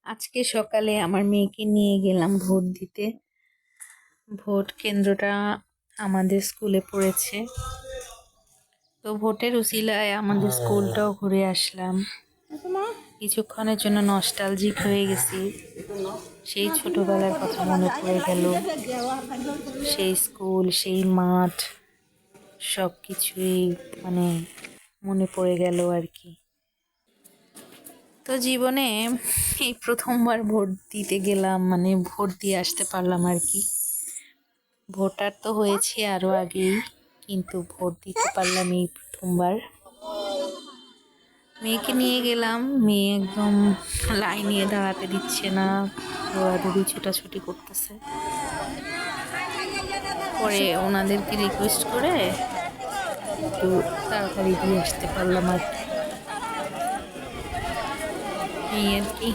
আজকে সকালে আমার মেয়েকে নিয়ে গেলাম ভোট দিতে। ভোট কেন্দ্রটা আমাদের স্কুলে পড়েছে। তো ভোটের উসিলায় আমাদের স্কুলটাও ঘুরে আসলাম। কিছুক্ষণের জন্য নস্টালজিক হয়ে গেছি। সেই ছোটবেলার কথা মনে পড়ে গেল। সেই স্কুল, সেই মাঠ, সব কিছুই মানে মনে পড়ে গেল আর কি। তো জীবনে এই প্রথমবার ভোট দিতে গেলাম, মানে ভোট দিয়ে আসতে পারলাম আর কি। ভোটার তো হয়েছে আরো আগেই, কিন্তু ভোট দিতে পারলাম এই প্রথমবার। মেয়েকে নিয়ে গেলাম, মেয়ে একদম লাইনে দাঁড়াতে দিচ্ছে না, দৌড়াদৌড়ি ছোটাছুটি করতেছে। পরে ওনাদেরকে রিকোয়েস্ট করে একটু তাড়াতাড়ি দিয়ে আসতে পারলাম আর কি। এই আর কি।